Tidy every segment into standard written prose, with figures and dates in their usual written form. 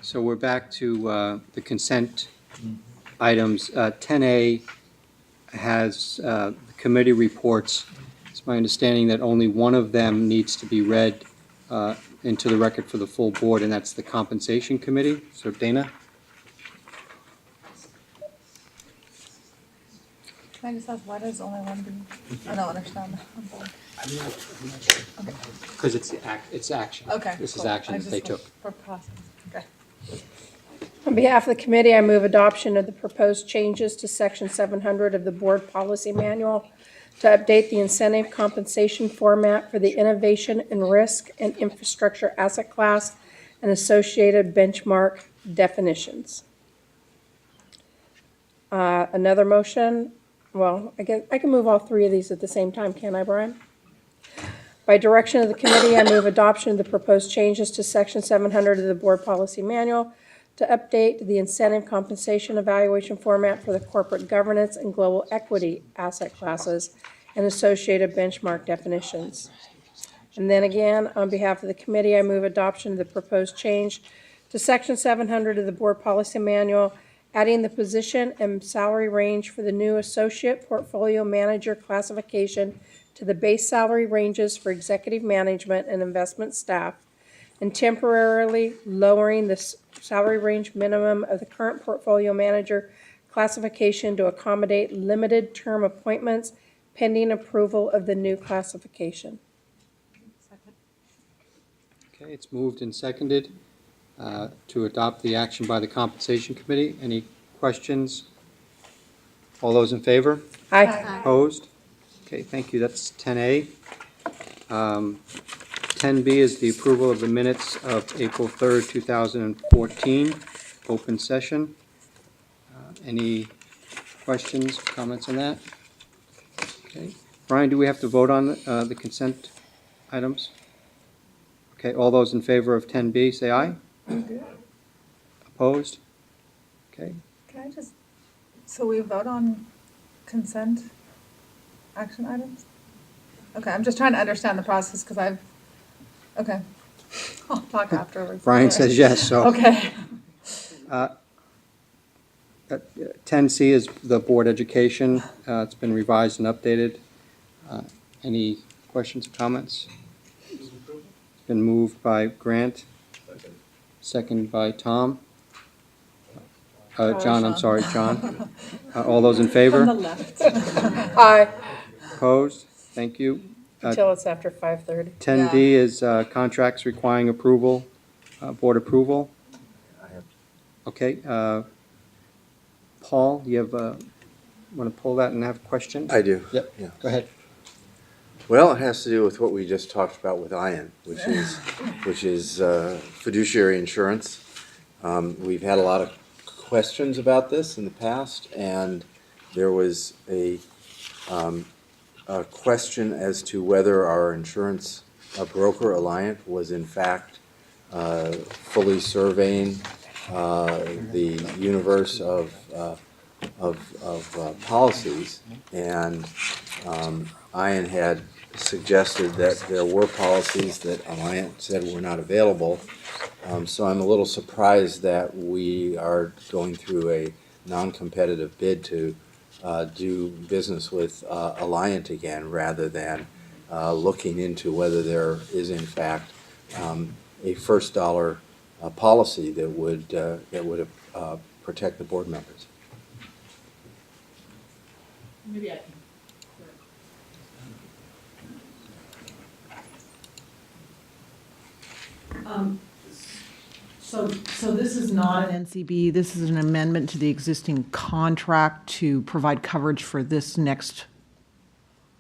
So we're back to the consent items. 10A has the committee reports. It's my understanding that only one of them needs to be read into the record for the full board, and that's the compensation committee. So Dana? Can I just ask, why does only one be? I don't understand that. I'm not sure. Because it's action. Okay. This is cool. action I that just they was took. For process. Okay. On behalf of the committee, I move adoption of the proposed changes to Section 700 of the Board Policy Manual to update the incentive compensation format for the innovation and risk and infrastructure asset class and associated benchmark definitions. Another motion, well, I guess I can move all three of these at the same time, can't I, Brian? By direction of the committee, I move adoption of the proposed changes to Section 700 of the Board Policy Manual to update the incentive compensation evaluation format for the corporate governance and global equity asset classes and associated benchmark definitions. And then again, on behalf of the committee, I move adoption of the proposed change to Section 700 of the Board Policy Manual, adding the position and salary range for the new Associate Portfolio Manager classification to the base salary ranges for executive management and investment staff, and temporarily lowering the salary range minimum of the current portfolio manager classification to accommodate limited term appointments pending approval of the new classification. Okay, it's moved and seconded to adopt the action by the compensation committee. Any questions? All those in favor? Aye. Opposed? Okay, thank you. That's 10A. 10B is the approval of the minutes of April 3rd, 2014, open session. Any questions, comments on that? Okay. Brian, do we have to vote on the consent items? Okay, all those in favor of 10B, say aye. Opposed? Okay. Can I just, so we vote on consent action items? Okay, I'm just trying to understand the process because okay. I'll talk afterwards. Brian says yes, so. Okay. 10C is the board education. It's been revised and updated. Any questions or comments? It's been moved by Grant, second by Tom. John, I'm sorry, John. All those in favor? On the left. Aye. Opposed? Thank you. Until it's after 5:30. 10D is contracts requiring approval, board approval. Okay. Paul, you have, want to pull that and have a question? I do. Yep. Yeah. Go ahead. Well, it has to do with what we just talked about with Ian, which is fiduciary insurance. We've had a lot of questions about this in the past, and there was a question as to whether our insurance broker, Alliant, was in fact fully surveying the universe of policies, and Ian had suggested that there were policies that Alliant said were not available. So I'm a little surprised that we are going through a non-competitive bid to do business with Alliant again, rather than looking into whether there is in fact a first dollar policy that would protect the board members. Maybe I can. So this is not an NCB, this is an amendment to the existing contract to provide coverage for this next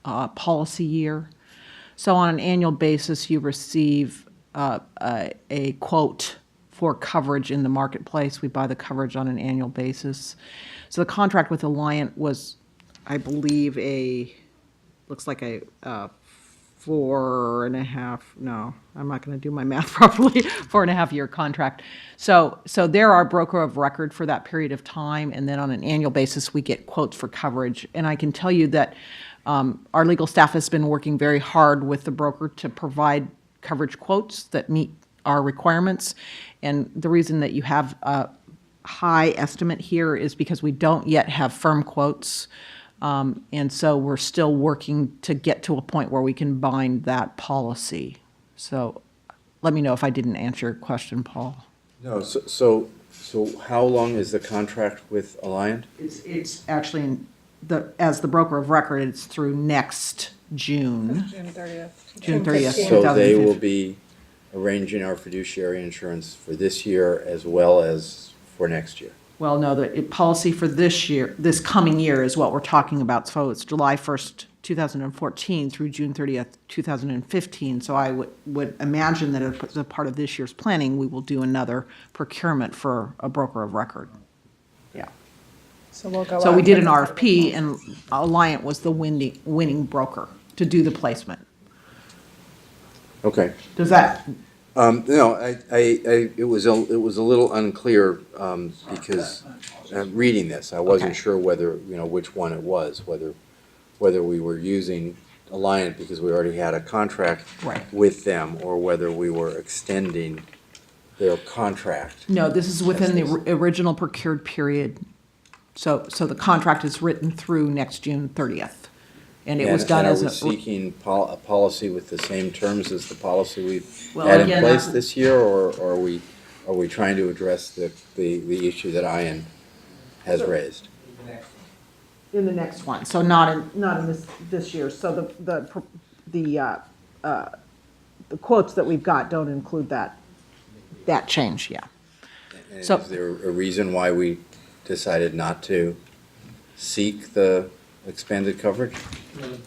policy year. So on an annual basis, you receive a quote for coverage in the marketplace. We buy the coverage on an annual basis. So the contract with Alliant was, I believe, looks like a 4.5, no, I'm not going to do my math properly, 4.5 year contract. So they're our broker of record for that period of time, and then on an annual basis, we get quotes for coverage. And I can tell you that our legal staff has been working very hard with the broker to provide coverage quotes that meet our requirements. And the reason that you have a high estimate here is because we don't yet have firm quotes. And so we're still working to get to a point where we can bind that policy. So let me know if I didn't answer your question, Paul. No, so how long is the contract with Alliant? It's actually, as the broker of record, it's through next June, June 30th. June 30th, So they will 2015. be arranging our fiduciary insurance for this year as well as for next year. Well, no, the policy for this year, this coming year is what we're talking about. So it's July 1st, 2014 through June 30th, 2015. So I would imagine that as a part of this year's planning, we will do another procurement for a broker of record. Yeah. So we'll go So out we did with an the- RFP, and Alliant was the winning broker to do the placement. Okay. Does that, No, it was a little unclear, because, reading this, I wasn't Okay. sure whether, which one it was, whether we were using Alliant because we already had a contract Right. with them, or whether we were extending their contract. no, this is within the original procured period. So the contract is written through next June 30th. And it was done as And a. are we seeking a policy with the same terms as the policy we've Well, had in again, place that's- this year, or are we trying to address the issue that Ian has raised? In the next one, so not in this year. So the quotes that we've got don't include that change, yeah. And So- is there a reason why we decided not to seek the expanded coverage?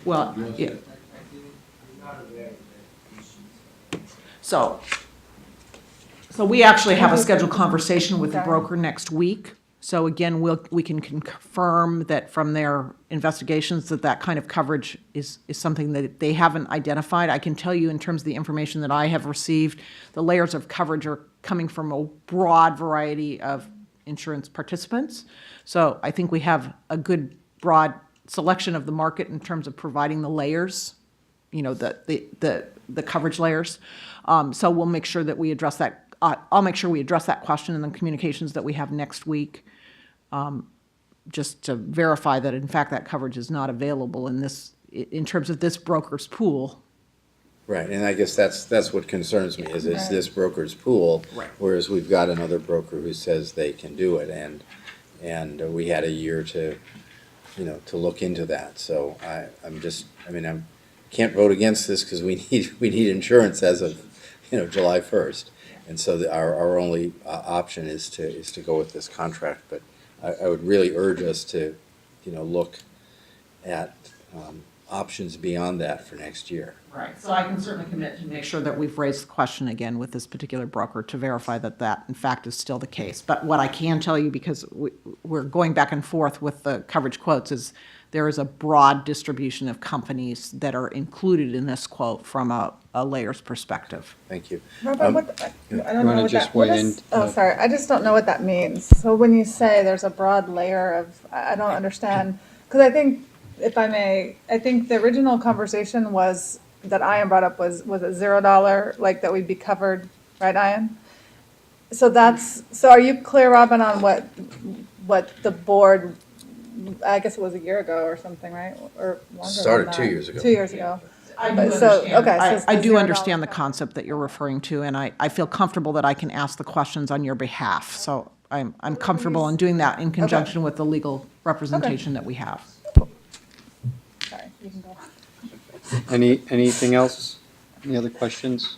Well, yeah. So we actually have a scheduled conversation with the broker next week. So again, we can confirm that from their investigations that kind of coverage is something that they haven't identified. I can tell you in terms of the information that I have received, the layers of coverage are coming from a broad variety of insurance participants. So I think we have a good broad selection of the market in terms of providing the layers, the coverage layers. So we'll make sure that we address that. I'll make sure we address that question in the communications that we have next week, just to verify that in fact that coverage is not available in terms of this broker's pool. Right, and I guess that's what concerns me, is it's this broker's pool. Right. Whereas we've got another broker who says they can do it, and we had a year to look into that. So I can't vote against this because we need insurance as of, July 1st. And so our only option is to go with this contract. But I would really urge us to, look at options beyond that for next year. Right, so I can certainly commit to make sure that we've raised the question again with this particular broker to verify that in fact is still the case. But what I can tell you, because we're going back and forth with the coverage quotes, is there is a broad distribution of companies that are included in this quote from a layers perspective. Thank you. Robert, I You don't know wanna what just that, what weigh is, in? oh, sorry, I just don't know what that means. So when you say there's a broad layer of, I don't understand, because I think, if I may, I think the original conversation was, that Ian brought up was a $0, like that we'd be covered, right, Ian? So are you clear, Robin, on what the board, I guess it was a year ago or something, right? Or longer than Started that. 2 years ago. 2 years ago. I But do so- understand. okay, so it's I the do $0 understand the concept that you're referring to, and I feel comfortable that I can ask the questions on your behalf. So I'm comfortable in doing that in conjunction with the legal representation that we have. Sorry, you can go. Anything else? Any other questions?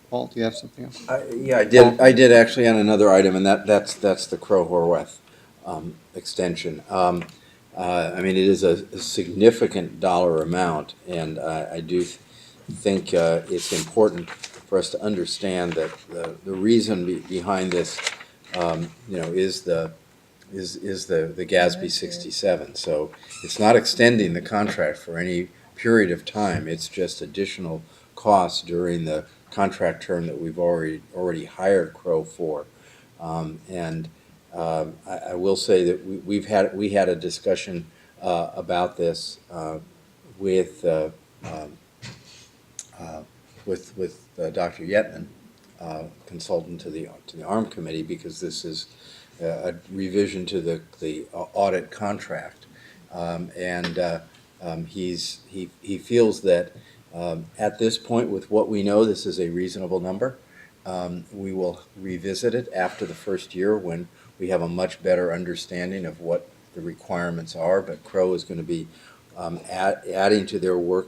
Paul, do you have something else? Yeah, I did actually on another item, and that's the Crow-Horwath extension. It is a significant dollar amount, and I do think it's important for us to understand that the reason behind this, is the GASB 67. So it's not extending the contract for any period of time. It's just additional costs during the contract term that we've already hired Crow for. I will say that we had a discussion about this with Dr. Yetman consultant to the ARM committee, because this is a revision to the audit contract. He feels that at this point, with what we know, this is a reasonable number. We will revisit it after the first year when we have a much better understanding of what the requirements are, but Crow is going to be adding to their work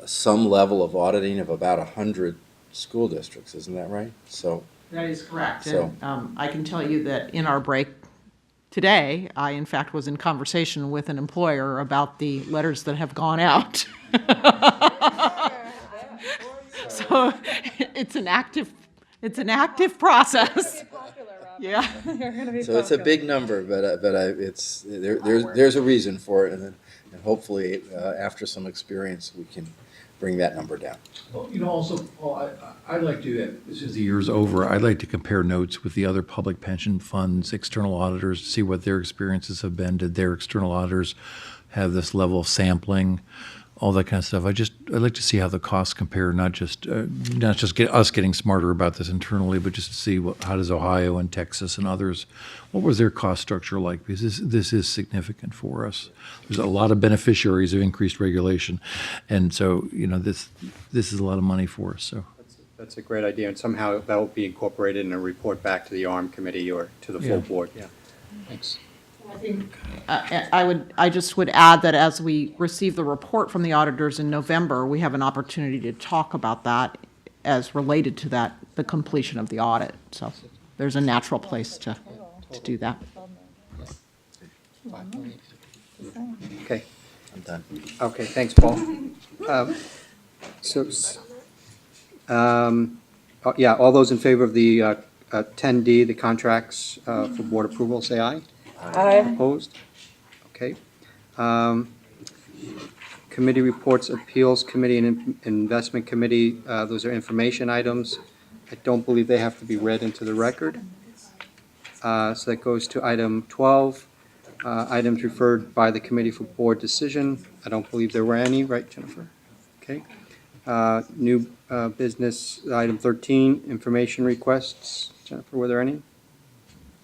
some level of auditing of about 100 school districts, isn't that right? So That is correct. So- And I can tell you that in our break today, I in fact was in conversation with an employer about the letters that have gone out. So it's an active process. Yeah. So it's a big number, but there's a reason for it, and hopefully after some experience we can bring that number down. Well, also, Paul, I'd like to, as the year's over, I'd like to compare notes with the other public pension funds, external auditors, to see what their experiences have been. Did their external auditors have this level of sampling, all that kind of stuff? I'd like to see how the costs compare, not just get us getting smarter about this internally, but just to see how does Ohio and Texas and others, what was their cost structure like? Because this is significant for us. There's a lot of beneficiaries of increased regulation, and so this is a lot of money for us. So That's a great idea, and somehow that will be incorporated in a report back to the ARM committee or to the full Yeah. board, yeah. Thanks. I think I just would add that as we receive the report from the auditors in November, we have an opportunity to talk about that as related to that, the completion of the audit. So there's a natural place to do that. Okay, I'm done. okay, thanks, Paul. All those in favor of the 10D, the contracts for board approval, say aye. Aye. Opposed? Okay. Committee reports, Appeals Committee and Investment Committee, those are information items. I don't believe they have to be read into the record. So that goes to item 12, items referred by the committee for board decision. I don't believe there were any, right, Jennifer? Okay. New business, item 13, information requests. Jennifer, were there any?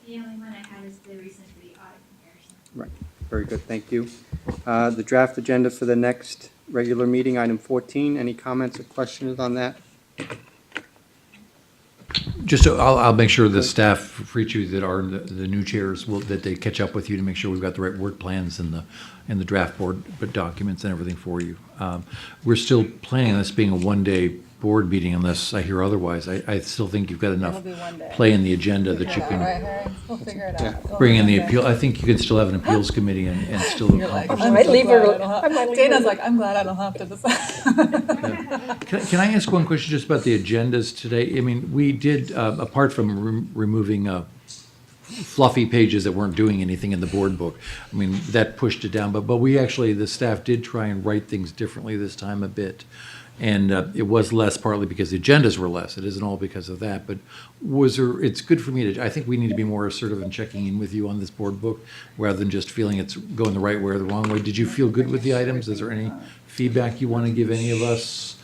The only one I had is the reason for the audit comparison. Right, very good, thank you. The draft agenda for the next regular meeting, item 14, any comments or questions on that? just I'll make sure the staff for each of you that are the new chairs that they catch up with you to make sure we've got the right work plans and the draft board documents and everything for you. We're still planning on this being a one-day board meeting unless I hear otherwise. I still think you've got enough It'll be one day. play in the agenda that you Right, can Harry? We'll figure it out. It'll bring be in the one day. appeal. I think you can still have an appeals committee and still You're like, accomplish. I'm might so leave glad her- I don't have- I might leave Dana's her- like, I'm glad I don't have to decide. Can I ask one question just about the agendas today? I mean, we did, apart from removing fluffy pages that weren't doing anything in the board book, I mean, that pushed it down, but we actually, the staff did try and write things differently this time a bit. And it was less partly because the agendas were less. It isn't all because of that, but it's good for me to, I think we need to be more assertive in checking in with you on this board book rather than just feeling it's going the right way or the wrong way. Did you feel good with the items? Is there any feedback you want to give any of us?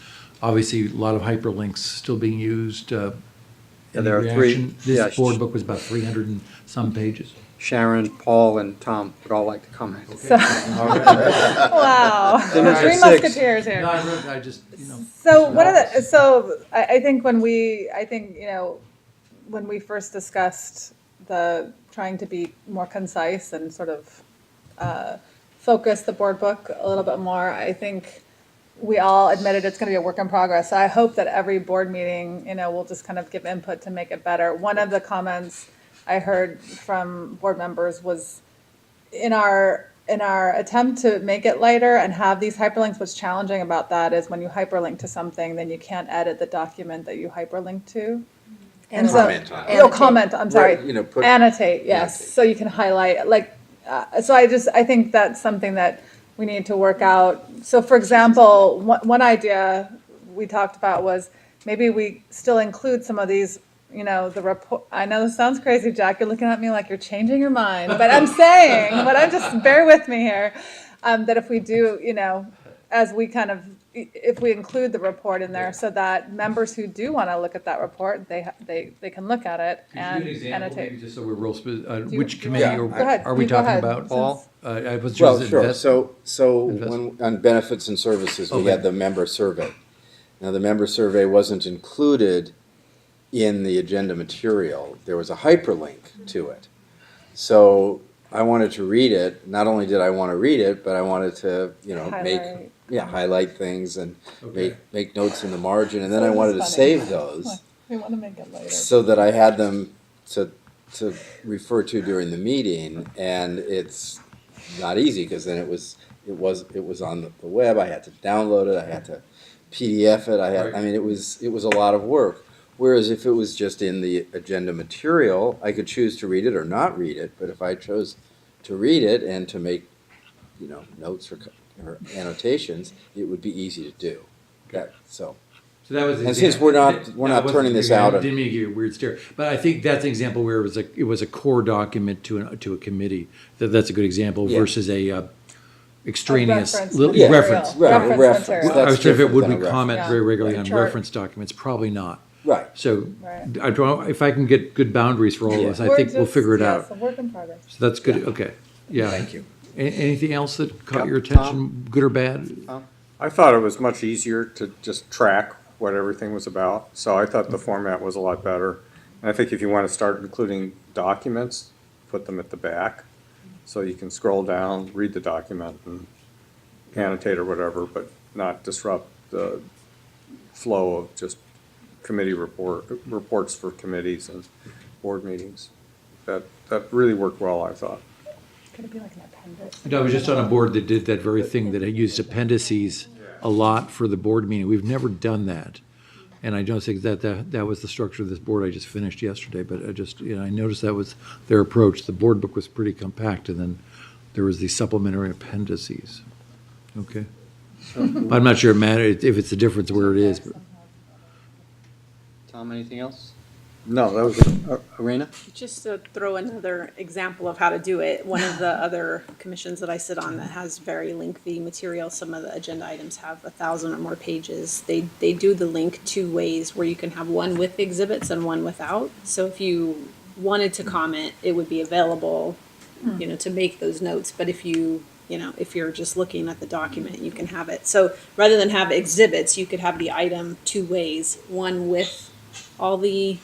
Obviously, a lot of hyperlinks still being used. Yeah, Any there are three. reaction? Yeah, This board book was about 300 and some pages. Sharon, Paul, and Tom would all like to comment. Wow. Dinner's Three at 6. musketeers here. No, I just, So one of the, so I think when we first discussed the trying to be more concise and sort of focus the board book a little bit more, I think we all admitted it's going to be a work in progress. So I hope that every board meeting, we'll just kind of give input to make it better. One of the comments I heard from board members was in our attempt to make it lighter and have these hyperlinks, what's challenging about that is when you hyperlink to something, then you can't edit the document that you hyperlink to. And so, Comment on it. you'll comment, I'm sorry, Right, annotate, yes, annotate. so you can highlight, so I think that's something that we need to work out. So for example, one idea we talked about was maybe we still include some of these, the report. I know this sounds crazy, Jack, you're looking at me like you're changing your mind, but I'm saying, but I'm just, bear with me here, that if we do, as we kind of, if we include the report in there so that members who do want to look at that report, they can look at it and annotate. Just so we're real you- which do you committee want- Go ahead, are we you go talking ahead, about? Paul? I was Well, just sure. invest- So invest- when, on benefits and services, we Okay. had the member survey. Now, the member survey wasn't included in the agenda material. There was a hyperlink to it. So I wanted to read it. Not only did I want to read it, but I wanted to, Highlight. highlight things and Okay. make notes in the margin. And then I So wanted to funny. save those We want to make it later. so that I had them to refer to during the meeting. And it's not easy because then it was on the web. I had to download it. I had to PDF it. Right. I mean, it was a lot of work. Whereas if it was just in the agenda material, I could choose to read it or not read it. But if I chose to read it and to make, notes or annotations, it would be easy to do. So So that was. And since we're not turning this out- Didn't mean to give you a weird stare, but I think that's an example where it was a core document to a committee. That's a good example Yeah. versus a extraneous reference reference. material. Right, reference. material. I was trying to, if it would we That's different than a comment reference. very regularly Yeah. on Chart. reference documents, probably not. Right. So Right. I don't, if I can get good boundaries for all of us, I We're think we'll just- figure it yeah, out. it's a work in progress. So that's good, okay, yeah. Thank you. Anything else that caught your Tom? attention, good or bad? I thought it was much easier to just track what everything was about, so I thought the format was a lot better. And I think if you want to start including documents, put them at the back, so you can scroll down, read the document, and annotate or whatever, but not disrupt the flow of just committee reports for committees and board meetings. That really worked well, I thought. Could it be like an appendix? I was just on a board that did that very thing, that used appendices a lot for the board meeting. We've never done that. And I don't think that was the structure of this board I just finished yesterday, but I noticed that was their approach. The board book was pretty compact, and then there was these supplementary appendices. Okay. I'm not sure it matters if it's the difference where it is, but Tom, anything else? No, that was, Arena? Just to throw another example of how to do it, one of the other commissions that I sit on that has very lengthy material, some of the agenda items have 1,000 or more pages. They do the link two ways, where you can have one with exhibits and one without. So if you wanted to comment, it would be available, to make those notes. But if if you're just looking at the document, you can have it. So rather than have exhibits, you could have the item two ways, one with all the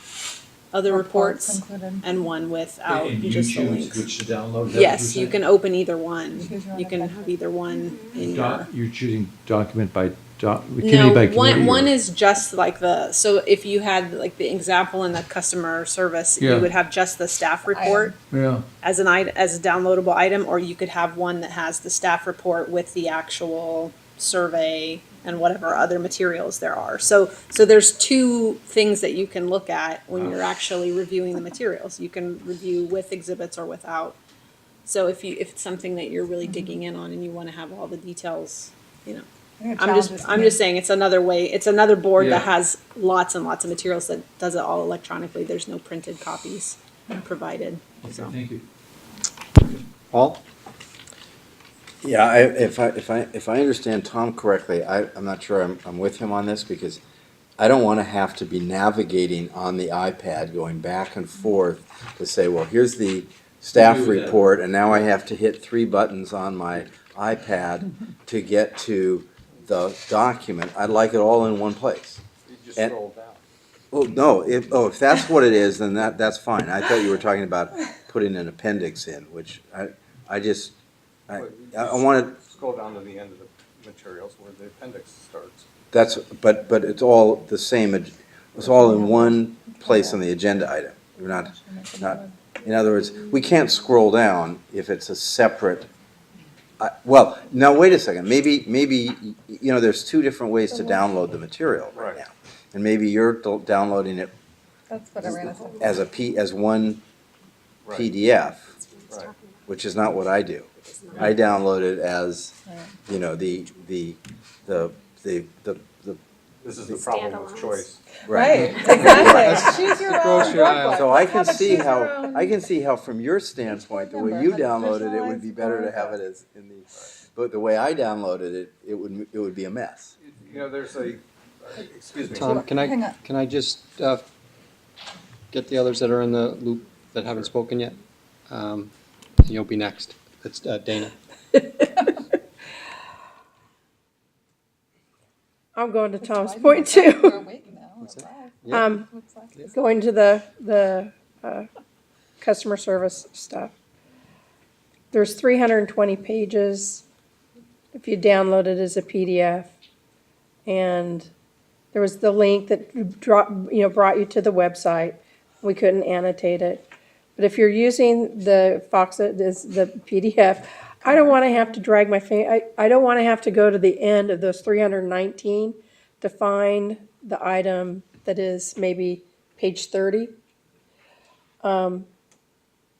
other reports included. and one without and you just the choose links. which to download? Is that what Yes, you're you saying? can open either one. Choose your own You can appendix. have either one in your. You're choosing document by committee No, by committee? one or- is just like so if you had like the example in the customer service, Yeah. you would have just the staff report Yeah, as as a downloadable item, or you could have one that has the staff report with the actual survey and whatever other materials there are. So there's two things that you can look at when you're actually reviewing the materials. You can review with exhibits or without. So if it's something that you're really digging in on and you want to have all the details, I think it I'm challenges me. just saying it's another way. It's another board that Yeah. has lots and lots of materials that does it all electronically. There's no printed copies provided. So. thank you. Paul? Yeah, if I understand Tom correctly, I'm not sure I'm with him on this, because I don't want to have to be navigating on the iPad, going back and forth to say, well, here's the staff agree with that. report, and now I have to hit 3 buttons on my iPad to get to the document. I'd like it all in one place. you just And- scroll down. Oh, no, if that's what it is, then that's fine. I thought you were talking about putting an appendix in, which I wanted. Scroll down to the end of the materials where the appendix starts. But it's all the same, it's all in one place on the agenda item. We're not, in other words, we can't scroll down if it's a separate, well, now, wait a second, maybe, there's 2 different ways to download the material right Right. now. And maybe you're downloading it That's what Arena said. as one Right. PDF, Right. which is not what I do. I download it as, the This is the problem with choice. Right, exactly. Choose your own Grocery aisle. workbook. So I Let's can have a see choose your how, own- I can see how from your standpoint, the way Remember, you have a downloaded it would be visualized better to have it as in the, but the way I downloaded it, it would be a mess. You know, there's a, excuse me. Tom, Hang on. can I just get the others that are in the loop that haven't spoken yet? You'll be next. It's Dana. I'm going to Tom's It's point We're too. awake now. What's that? Wow. Yeah. Looks like it. Going to the customer service stuff. There's 320 pages if you download it as a PDF. And there was the link that brought you to the website. We couldn't annotate it. But if you're using the the PDF, I don't want to have to drag my finger. I don't want to have to go to the end of those 319 to find the item that is maybe page 30.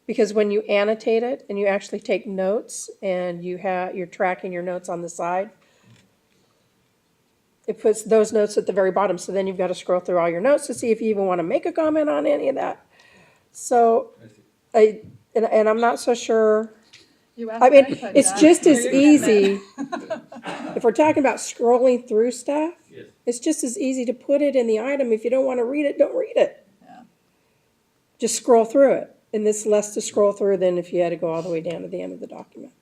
Because when you annotate it and you actually take notes and you're tracking your notes on the side, it puts those notes at the very bottom. So then you've got to scroll through all your notes to see if you even want to make a comment on any of that. So, and I'm not so sure. You asked I mean, for input, it's Jack. just as You're getting easy, if we're talking about scrolling through stuff, Yes. it's just as easy to put it in the item. If you don't want to read it, don't read it. Yeah. Just scroll through it. And it's less to scroll through than if you had to go all the way down to the end of the document.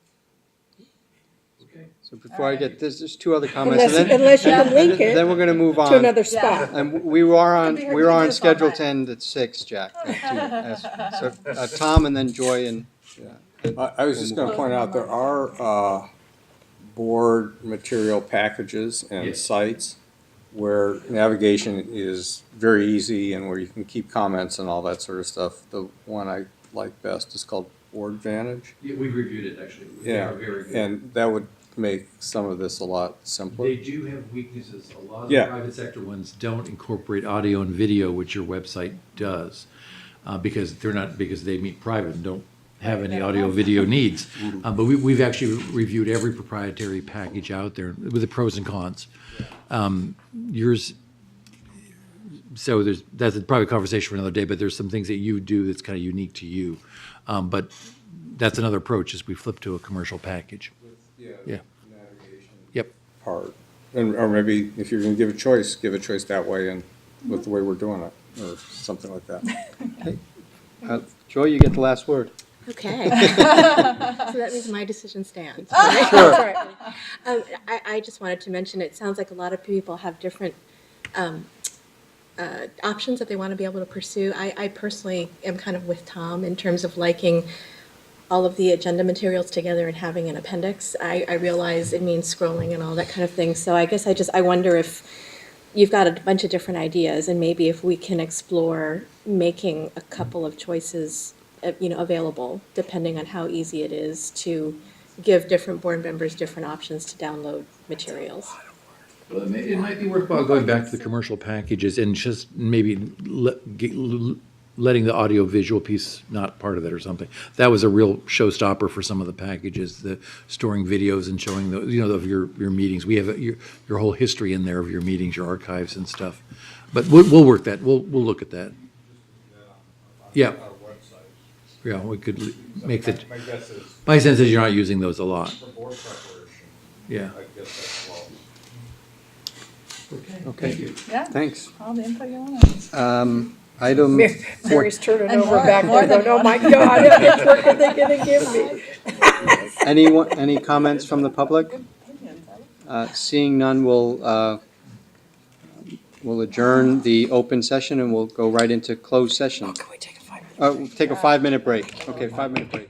So before I get this, there's two other comments. and Unless you can link it Then we're going to move on. to another spot. And we were on, Could be her we were on genius schedule all to end at 6, Jack. So Tom and then Joy and. I was just gonna point out, there are, board material packages and Yes. sites where navigation is very easy and where you can keep comments and all that sort of stuff. The one I like best is called Board Vantage. Yeah, we reviewed it, actually. They Yeah, are very good. and that would make some of this a lot simpler. They do have weaknesses. A lot of Yeah. the private sector ones don't incorporate audio and video, which your website does, because they meet private and don't have any audio video needs. But we've actually reviewed every proprietary package out there with the pros and cons. Yours, so that's probably a conversation for another day, but there's some things that you do that's kind of unique to you. But that's another approach, is we flip to a commercial package. Yeah. Navigation Yep. part. And, or maybe if you're gonna give a choice that way and with the way we're doing it, or something like that. Joy, you get the last word. Okay. So that means my decision stands. Right? Sure. I just wanted to mention, it sounds like a lot of people have different options that they want to be able to pursue. I personally am kind of with Tom in terms of liking all of the agenda materials together and having an appendix. I realize it means scrolling and all that kind of thing. So I guess I wonder if you've got a bunch of different ideas, and maybe if we can explore making a couple of choices available, depending on how easy it is to give different board members different options to download materials. Well, it might be worthwhile going back to the commercial packages and just maybe letting the audio-visual piece not part of it or something. That was a real showstopper for some of the packages, the storing videos and showing of your meetings. We have your whole history in there of your meetings, your archives and stuff. But we'll work that. We'll look at that. Yeah. Yeah, we could make that. My guess is, My sense is you're not using those a lot. for board preparation, Yeah. I guess that's well. Okay, Yeah, thanks. all the input you want. Item Mary's turning And over more- back more there than going, oh my one. God, how much work are they gonna give me? any comments from the public? Seeing none, we'll adjourn the open session and we'll go right into closed session. Can we take a 5-minute? Take a 5-minute break. Okay, 5-minute break.